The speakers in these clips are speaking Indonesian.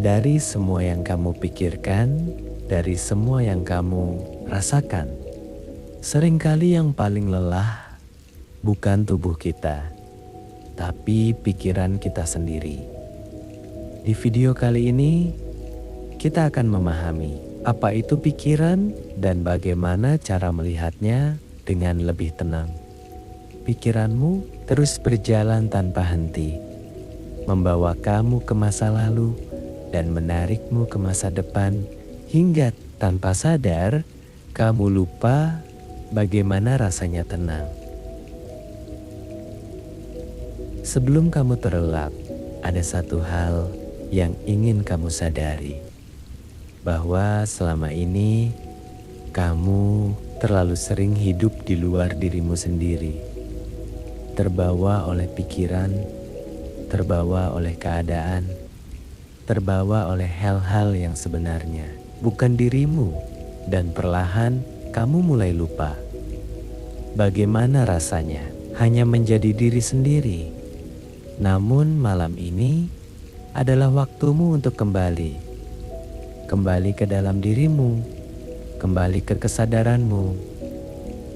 dari semua yang kamu pikirkan, dari semua yang kamu rasakan. Seringkali yang paling lelah bukan tubuh kita, tapi pikiran kita sendiri. Di video kali ini, kita akan memahami apa itu pikiran dan bagaimana cara melihatnya dengan lebih tenang. Pikiranmu terus berjalan tanpa henti, membawa kamu ke masa lalu dan menarikmu ke masa depan hingga tanpa sadar kamu lupa bagaimana rasanya tenang. Sebelum kamu terlelap, ada satu hal yang ingin kamu sadari, bahwa selama ini kamu terlalu sering hidup di luar dirimu sendiri, terbawa oleh pikiran, terbawa oleh keadaan, terbawa oleh hal-hal yang sebenarnya bukan dirimu, dan perlahan kamu mulai lupa bagaimana rasanya hanya menjadi diri sendiri. Namun malam ini adalah waktumu untuk kembali ke dalam dirimu, kembali ke kesadaranmu.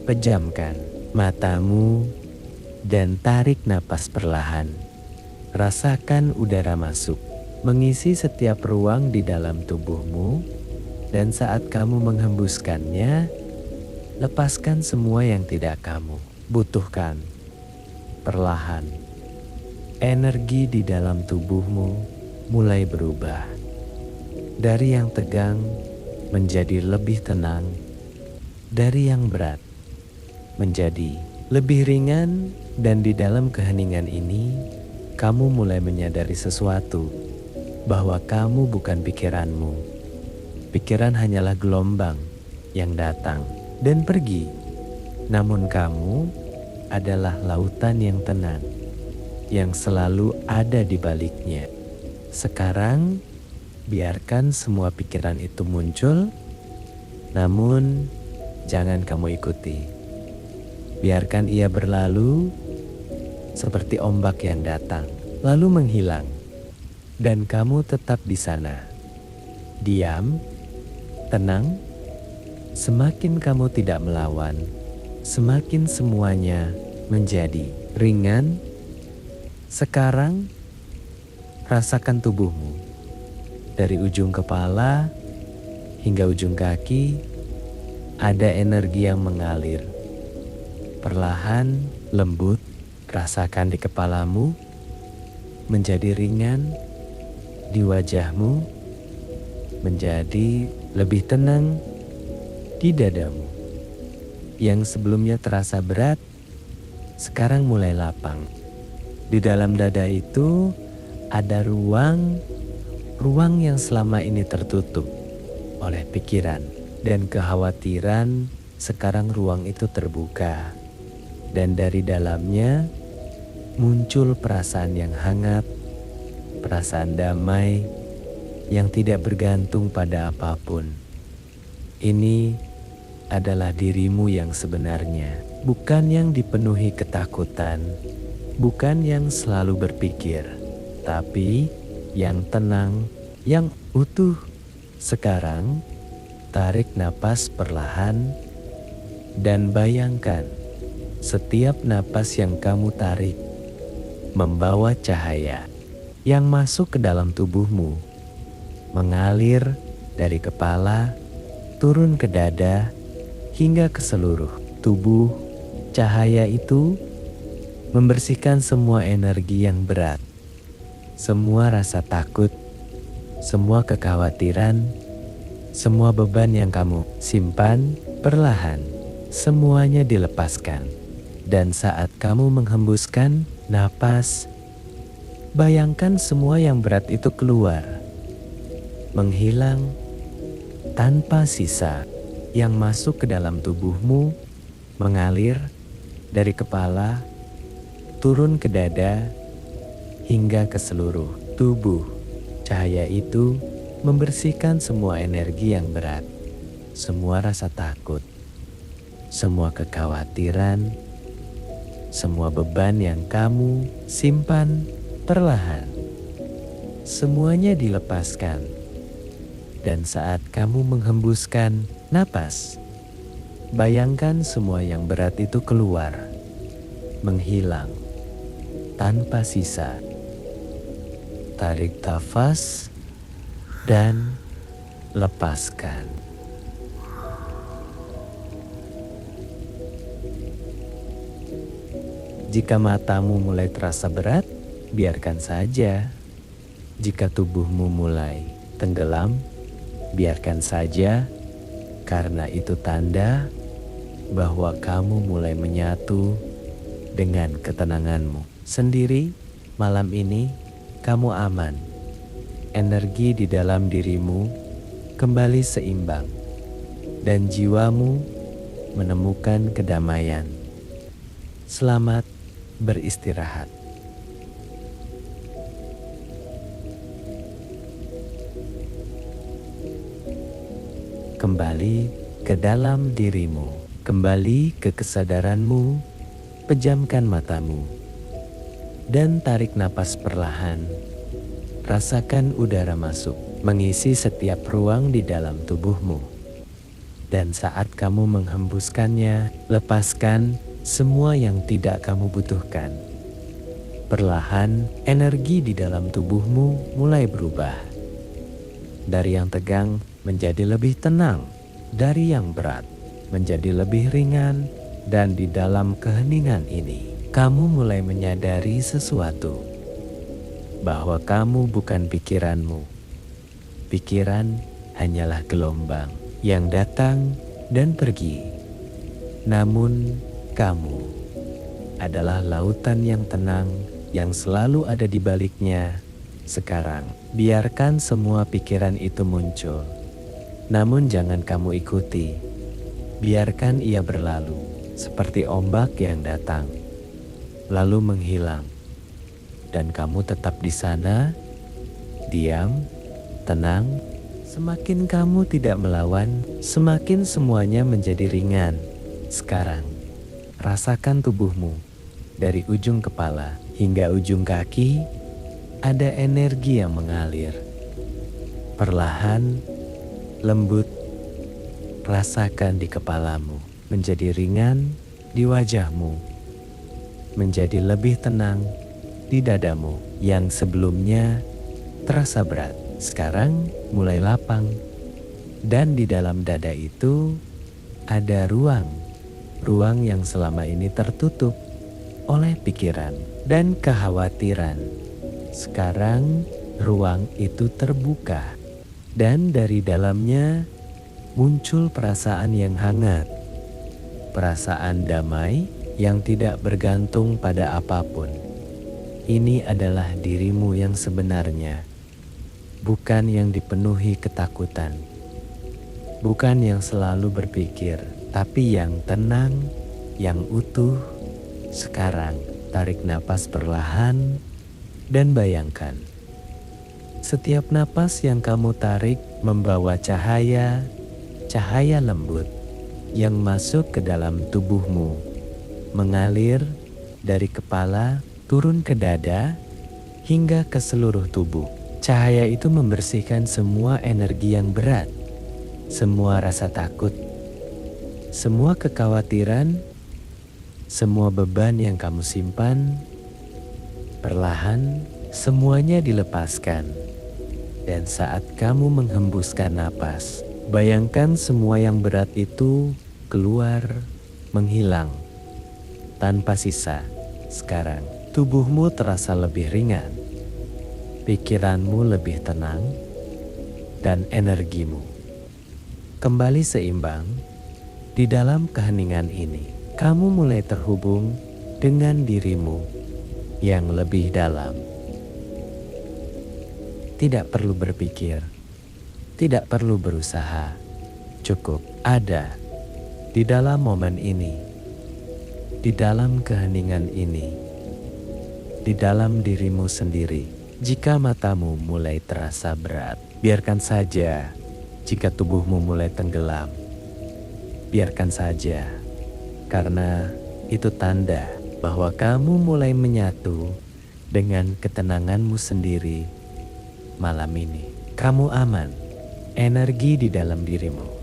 Pejamkan matamu dan tarik napas perlahan. Rasakan udara masuk, mengisi setiap ruang di dalam tubuhmu, dan saat kamu menghembuskannya, lepaskan semua yang tidak kamu butuhkan. Perlahan, energi di dalam tubuhmu mulai berubah. Dari yang tegang menjadi lebih tenang, dari yang berat menjadi lebih ringan, dan di dalam keheningan ini, kamu mulai menyadari sesuatu, bahwa kamu bukan pikiranmu. Pikiran hanyalah gelombang yang datang dan pergi. Namun kamu adalah lautan yang tenang, yang selalu ada di baliknya. Sekarang, biarkan semua pikiran itu muncul, namun jangan kamu ikuti. Biarkan ia berlalu seperti ombak yang datang, lalu menghilang. Dan kamu tetap di sana, diam, tenang. Semakin kamu tidak melawan, semakin semuanya menjadi ringan. Sekarang, rasakan tubuhmu. Dari ujung kepala hingga ujung kaki, ada energi yang mengalir. Perlahan, lembut, rasakan di kepalamu, menjadi ringan, di wajahmu, menjadi lebih tenang, di dadamu. Yang sebelumnya terasa berat, sekarang mulai lapang. Di dalam dada itu ada ruang yang selama ini tertutup oleh pikiran dan kekhawatiran. Sekarang ruang itu terbuka, dan dari dalamnya muncul perasaan yang hangat, perasaan damai yang tidak bergantung pada apapun. Ini adalah dirimu yang sebenarnya, bukan yang dipenuhi ketakutan, bukan yang selalu berpikir, tapi yang tenang, yang utuh. Sekarang, tarik napas perlahan dan bayangkan setiap napas yang kamu tarik membawa cahaya yang masuk ke dalam tubuhmu, mengalir dari kepala, turun ke dada, hingga ke seluruh tubuh. Cahaya itu membersihkan semua energi yang berat, semua rasa takut, semua kekhawatiran, semua beban yang kamu simpan. Perlahan, semuanya dilepaskan. Dan saat kamu menghembuskan napas, bayangkan semua yang berat itu keluar, menghilang tanpa sisa. Yang masuk ke dalam tubuhmu mengalir dari kepala, turun ke dada, hingga ke seluruh tubuh. Cahaya itu membersihkan semua energi yang berat, semua rasa takut, semua kekhawatiran, semua beban yang kamu simpan. Perlahan, semuanya dilepaskan. Dan saat kamu menghembuskan napas, bayangkan semua yang berat itu keluar, menghilang tanpa sisa. Tarik nafas dan lepaskan. Jika matamu mulai terasa berat, biarkan saja. Jika tubuhmu mulai tenggelam, biarkan saja, karena itu tanda bahwa kamu mulai menyatu dengan ketenanganmu sendiri. Malam ini kamu aman. Energi di dalam dirimu kembali seimbang dan jiwamu menemukan kedamaian. Selamat beristirahat. Kembali ke dalam dirimu, kembali ke kesadaranmu, pejamkan matamu, dan tarik napas perlahan. Rasakan udara masuk, mengisi setiap ruang di dalam tubuhmu. Dan saat kamu menghembuskannya, lepaskan semua yang tidak kamu butuhkan. Perlahan, energi di dalam tubuhmu mulai berubah. Dari yang tegang menjadi lebih tenang, dari yang berat menjadi lebih ringan, dan di dalam keheningan ini, kamu mulai menyadari sesuatu, bahwa kamu bukan pikiranmu. Pikiran hanyalah gelombang yang datang dan pergi. Namun kamu adalah lautan yang tenang yang selalu ada di baliknya. Sekarang, biarkan semua pikiran itu muncul. Namun jangan kamu ikuti. Biarkan ia berlalu seperti ombak yang datang, lalu menghilang. Dan kamu tetap di sana, diam, tenang. Semakin kamu tidak melawan, semakin semuanya menjadi ringan. Sekarang, rasakan tubuhmu dari ujung kepala hingga ujung kaki. Ada energi yang mengalir perlahan, lembut. Rasakan di kepalamu menjadi ringan, di wajahmu menjadi lebih tenang, di dadamu yang sebelumnya terasa berat sekarang mulai lapang. Dan di dalam dada itu ada ruang yang selama ini tertutup oleh pikiran dan kekhawatiran. Sekarang ruang itu terbuka, dan dari dalamnya muncul perasaan yang hangat, perasaan damai yang tidak bergantung pada apapun. Ini adalah dirimu yang sebenarnya, bukan yang dipenuhi ketakutan, bukan yang selalu berpikir, tapi yang tenang, yang utuh. Sekarang tarik napas perlahan dan bayangkan, setiap napas yang kamu tarik membawa cahaya lembut yang masuk ke dalam tubuhmu, mengalir dari kepala turun ke dada hingga ke seluruh tubuh. Cahaya itu membersihkan semua energi yang berat, semua rasa takut, semua kekhawatiran, semua beban yang kamu simpan. Perlahan semuanya dilepaskan. Dan saat kamu menghembuskan napas, bayangkan semua yang berat itu keluar, menghilang tanpa sisa. Sekarang tubuhmu terasa lebih ringan, pikiranmu lebih tenang, dan energimu kembali seimbang. Di dalam keheningan ini, kamu mulai terhubung dengan dirimu yang lebih dalam. Tidak perlu berpikir, tidak perlu berusaha, cukup ada di dalam momen ini, di dalam keheningan ini, di dalam dirimu sendiri. Jika matamu mulai terasa berat, biarkan saja. Jika tubuhmu mulai tenggelam, biarkan saja, karena itu tanda bahwa kamu mulai menyatu dengan ketenanganmu sendiri Malam ini, kamu aman. Energi di dalam dirimu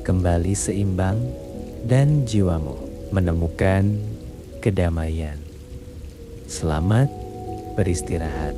kembali seimbang dan jiwamu menemukan kedamaian. Selamat beristirahat.